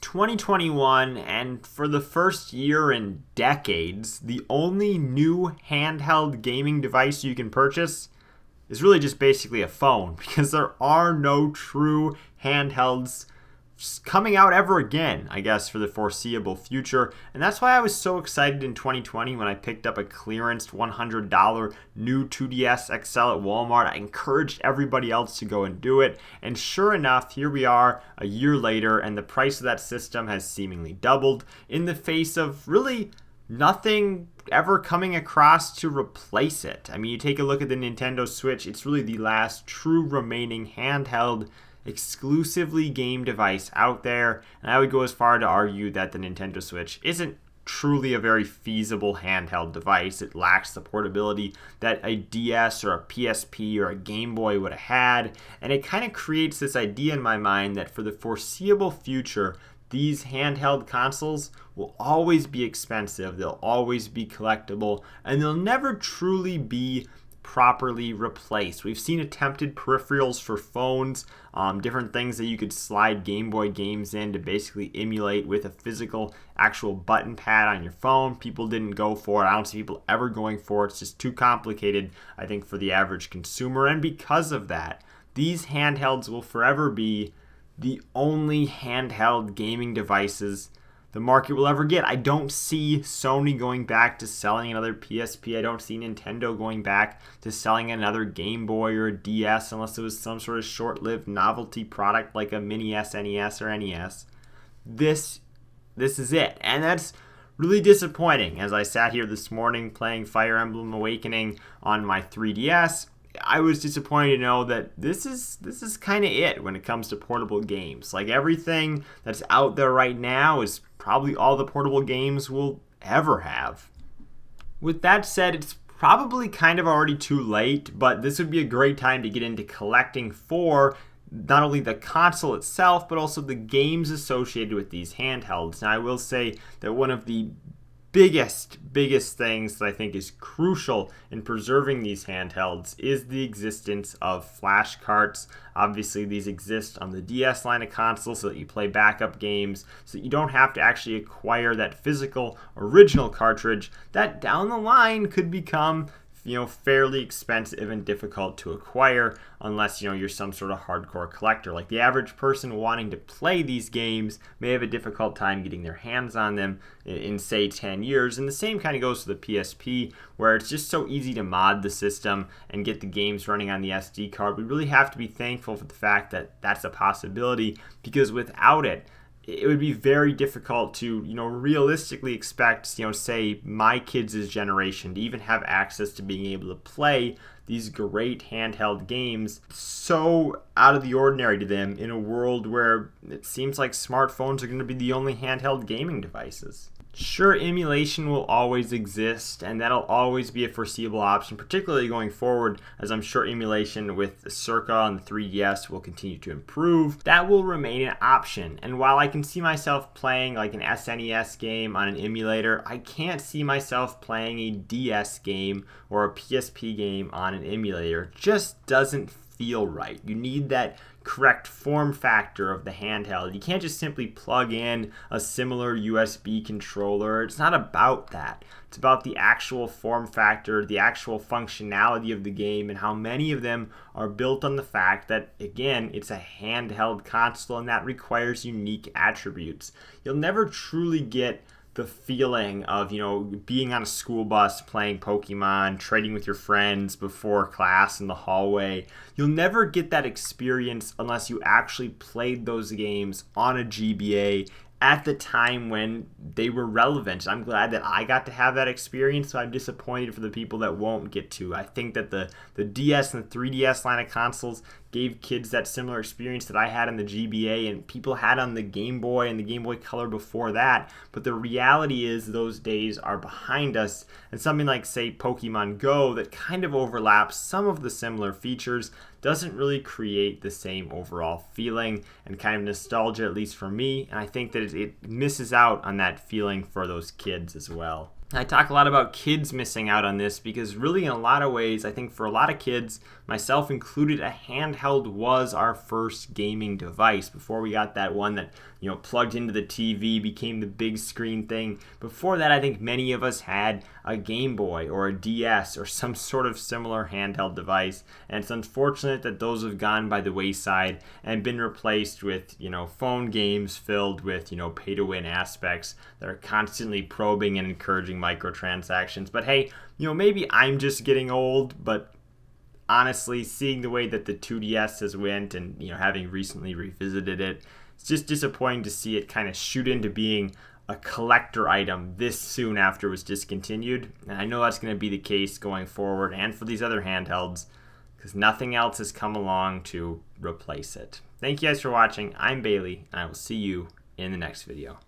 2021, and for the first year in decades, the only new handheld gaming device you can purchase is really just basically a phone, because there are no true handhelds coming out ever again, I guess, for the foreseeable future. And that's why I was so excited in 2020 when I picked up a clearance $100 new 2DS XL at Walmart. I encouraged everybody else to go and do it. And sure enough, here we are a year later, and the price of that system has seemingly doubled in the face of really nothing ever coming across to replace it. I mean, you take a look at the Nintendo Switch, it's really the last true remaining handheld exclusively game device out there, and I would go as far to argue that the Nintendo Switch isn't truly a very feasible handheld device. It lacks the portability that a DS or a PSP or a Game Boy would have had, and it kind of creates this idea in my mind that for the foreseeable future, these handheld consoles will always be expensive, they'll always be collectible, and they'll never truly be properly replaced. We've seen attempted peripherals for phones, different things that you could slide Game Boy games in to basically emulate with a physical actual button pad on your phone. People didn't go for it. I don't see people ever going for it. It's just too complicated, I think, for the average consumer. And because of that, these handhelds will forever be the only handheld gaming devices the market will ever get. I don't see Sony going back to selling another PSP. I don't see Nintendo going back to selling another Game Boy or a DS unless it was some sort of short-lived novelty product like a mini SNES or NES. This is it. And that's really disappointing. As I sat here this morning playing Fire Emblem Awakening on my 3DS, I was disappointed to know that this is kind of it when it comes to portable games. Like, everything that's out there right now is probably all the portable games we'll ever have. With that said, it's probably kind of already too late, but this would be a great time to get into collecting for not only the console itself, but also the games associated with these handhelds. Now, I will say that one of the biggest things that I think is crucial in preserving these handhelds is the existence of flash carts. Obviously, these exist on the DS line of consoles so that you play backup games, so that you don't have to actually acquire that physical original cartridge that down the line could become fairly expensive and difficult to acquire unless, you're some sort of hardcore collector. Like, the average person wanting to play these games may have a difficult time getting their hands on them in say 10 years. And the same kind of goes for the PSP, where it's just so easy to mod the system and get the games running on the SD card. We really have to be thankful for the fact that that's a possibility, because without it, it would be very difficult to, realistically expect, say my kids' generation to even have access to being able to play these great handheld games so out of the ordinary to them in a world where it seems like smartphones are going to be the only handheld gaming devices. Sure, emulation will always exist, and that'll always be a foreseeable option, particularly going forward, as I'm sure emulation with the Circa and the 3DS will continue to improve. That will remain an option, and while I can see myself playing like an SNES game on an emulator, I can't see myself playing a DS game or a PSP game on an emulator. It just doesn't feel right. You need that correct form factor of the handheld. You can't just simply plug in a similar USB controller. It's not about that. It's about the actual form factor, the actual functionality of the game, and how many of them are built on the fact that, again, it's a handheld console and that requires unique attributes. You'll never truly get the feeling of, being on a school bus playing Pokemon, trading with your friends before class in the hallway. You'll never get that experience unless you actually played those games on a GBA at the time when they were relevant. I'm glad that I got to have that experience, so I'm disappointed for the people that won't get to. I think that the DS and the 3DS line of consoles gave kids that similar experience that I had on the GBA and people had on the Game Boy and the Game Boy Color before that. But the reality is those days are behind us, and something like, say, Pokemon Go that kind of overlaps some of the similar features doesn't really create the same overall feeling and kind of nostalgia, at least for me. And I think that it misses out on that feeling for those kids as well. I talk a lot about kids missing out on this because really in a lot of ways, I think for a lot of kids, myself included, a handheld was our first gaming device before we got that one that plugged into the TV, became the big screen thing. Before that, I think many of us had a Game Boy or a DS or some sort of similar handheld device, and it's unfortunate that those have gone by the wayside and been replaced with, phone games filled with, pay-to-win aspects that are constantly probing and encouraging microtransactions. But hey, maybe I'm just getting old, but honestly, seeing the way that the 2DS has went and, having recently revisited it, it's just disappointing to see it kind of shoot into being a collector item this soon after it was discontinued. And I know that's going to be the case going forward and for these other handhelds because nothing else has come along to replace it. Thank you guys for watching. I'm Bailey, and I will see you in the next video.